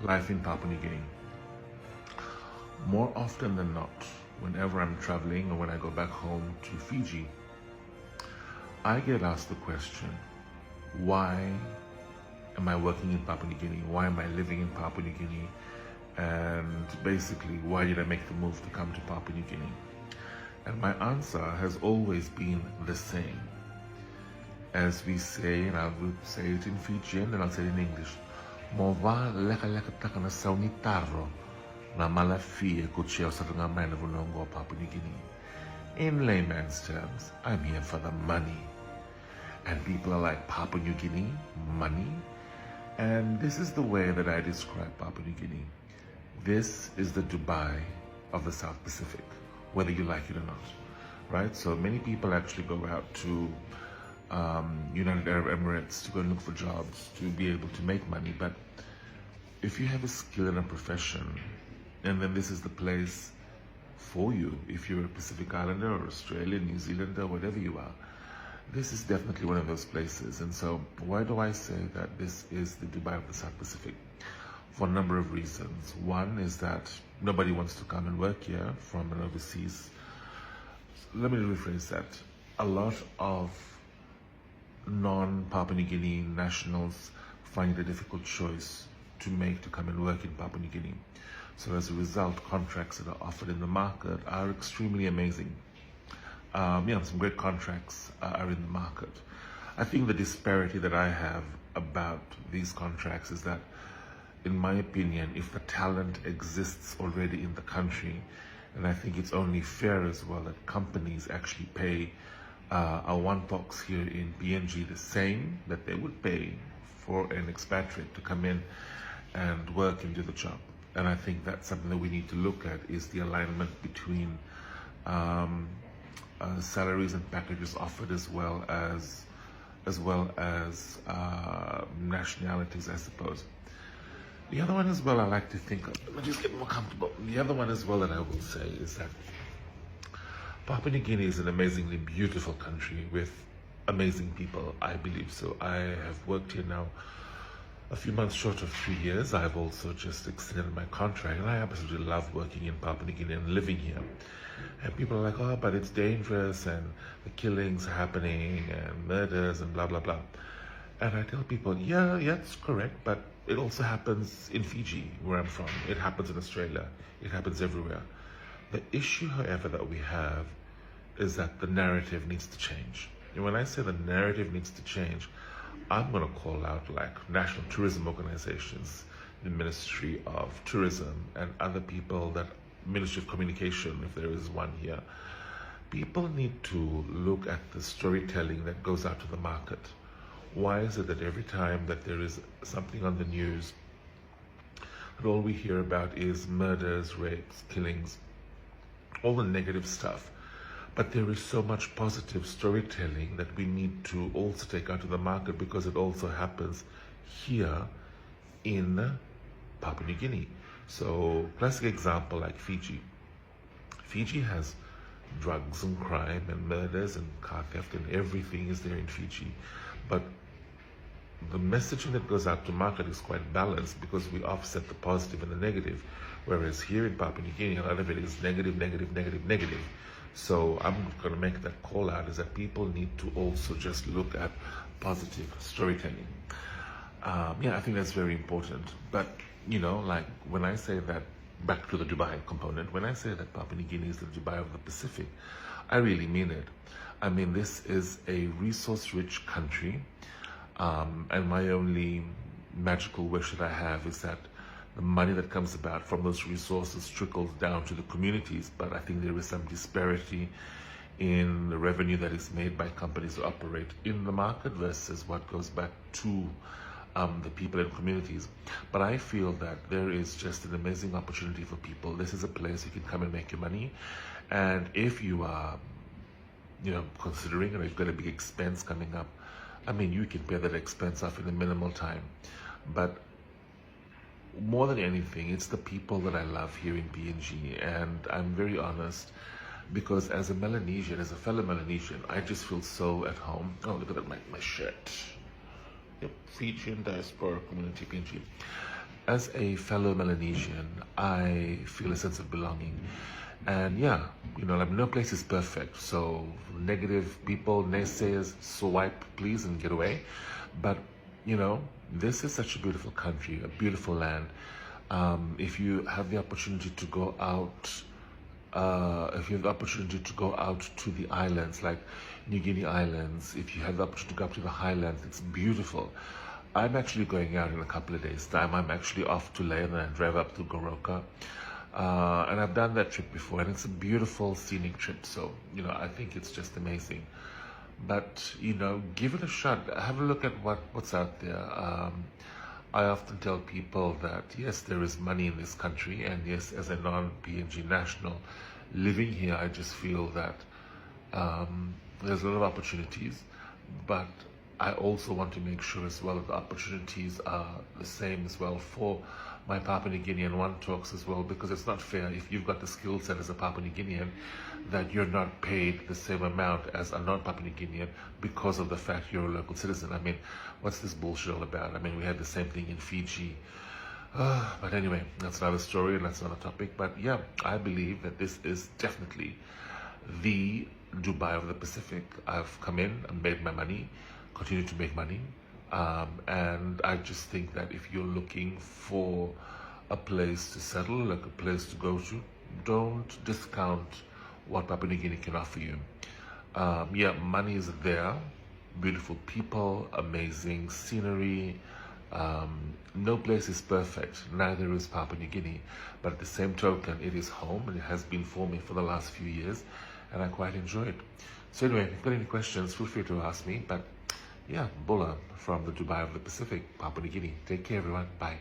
Life in Papua New Guinea. More often than not, whenever I'm traveling or when I go back home to Fiji, I get asked the question, why am I working in Papua New Guinea? Why am I living in Papua New Guinea? And basically, why did I make the move to come to Papua New Guinea? And my answer has always been the same. As we say, and I will say it in Fijian and I'll say it in English, Mova leka leka taka na saunitaro na malafia kucheo sa tangamain na vunongo Papua New Guinea. In layman's terms, I'm here for the money. And people are like, Papua New Guinea? Money? And this is the way that I describe Papua New Guinea. This is the Dubai of the South Pacific, whether you like it or not, right? So many people actually go out to United Arab Emirates to go and look for jobs to be able to make money. But if you have a skill in a profession, and then this is the place for you, if you're a Pacific Islander or Australian, New Zealander, whatever you are, this is definitely one of those places. And so why do I say that this is the Dubai of the South Pacific? For a number of reasons. One is that nobody wants to come and work here from an overseas. Let me rephrase that. A lot of non-Papua New Guinea nationals find it a difficult choice to make to come and work in Papua New Guinea. So as a result, contracts that are offered in the market are extremely amazing. Some great contracts are in the market. I think the disparity that I have about these contracts is that, in my opinion, if the talent exists already in the country, and I think it's only fair as well that companies actually pay a one box here in PNG the same that they would pay for an expatriate to come in and work and do the job. And I think that's something that we need to look at, is the alignment between salaries and packages offered as well as nationalities, I suppose. The other one as well I like to think of, let me just get more comfortable. The other one as well that I will say is that Papua New Guinea is an amazingly beautiful country with amazing people, I believe so. I have worked here now a few months short of 3 years. I've also just extended my contract, and I absolutely love working in Papua New Guinea and living here. And people are like, oh, but it's dangerous, and the killings happening, and murders, and blah, blah, blah. And I tell people, yeah, it's correct, but it also happens in Fiji, where I'm from. It happens in Australia. It happens everywhere. The issue, however, that we have is that the narrative needs to change. And when I say the narrative needs to change, I'm going to call out like national tourism organizations, the Ministry of Tourism, and other people, that Ministry of Communication, if there is one here. People need to look at the storytelling that goes out to the market. Why is it that every time that there is something on the news, that all we hear about is murders, rapes, killings, all the negative stuff? But there is so much positive storytelling that we need to also take out to the market, because it also happens here in Papua New Guinea. So, classic example like Fiji. Fiji has drugs and crime and murders and car theft, and everything is there in Fiji. But the messaging that goes out to market is quite balanced, because we offset the positive and the negative. Whereas here in Papua New Guinea, a lot of it is negative, negative, negative, negative. So I'm going to make that call out, is that people need to also just look at positive storytelling. I think that's very important. But, like when I say that, back to the Dubai component, when I say that Papua New Guinea is the Dubai of the Pacific, I really mean it. I mean, this is a resource-rich country, and my only magical wish that I have is that the money that comes about from those resources trickles down to the communities. But I think there is some disparity in the revenue that is made by companies who operate in the market versus what goes back to the people and communities. But I feel that there is just an amazing opportunity for people. This is a place you can come and make your money. And if you are, considering, or you've got a big expense coming up, I mean, you can pay that expense off in a minimal time. But more than anything, it's the people that I love here in PNG. And I'm very honest, because as a Melanesian, as a fellow Melanesian, I just feel so at home. Oh, look at that, my shirt. Yep, Fijian Diaspora Community PNG. as a fellow Melanesian, I feel a sense of belonging. And yeah, like no place is perfect. So negative people, naysayers, swipe please and get away. But this is such a beautiful country, a beautiful land. If you have the opportunity to go out, to the islands like New Guinea Islands, if you have the opportunity to go up to the highlands, it's beautiful. I'm actually going out in a couple of days' time. I'm actually off to Leh and then I drive up to Goroka. And I've done that trip before, and it's a beautiful scenic trip. So, I think it's just amazing. But, give it a shot. Have a look at what's out there. I often tell people that, yes, there is money in this country. And yes, as a non-PNG national living here, I just feel that there's a lot of opportunities. But I also want to make sure as well that the opportunities are the same as well for my Papua New Guinean one talks as well, because it's not fair if you've got the skill set as a Papua New Guinean that you're not paid the same amount as a non-Papua New Guinean because of the fact you're a local citizen. I mean, what's this bullshit all about? I mean, we had the same thing in Fiji. But anyway, that's another story and that's another topic. But yeah, I believe that this is definitely the Dubai of the Pacific. I've come in and made my money, continue to make money, and I just think that if you're looking for a place to settle, like a place to go to, don't discount what Papua New Guinea can offer you. Yeah, money is there, beautiful people, amazing scenery. No place is perfect, neither is Papua New Guinea, but at the same token, it is home and it has been for me for the last few years, and I quite enjoy it. So anyway, if you've got any questions, feel free to ask me. But yeah, Bulla from the Dubai of the Pacific, Papua New Guinea. Take care, everyone. Bye.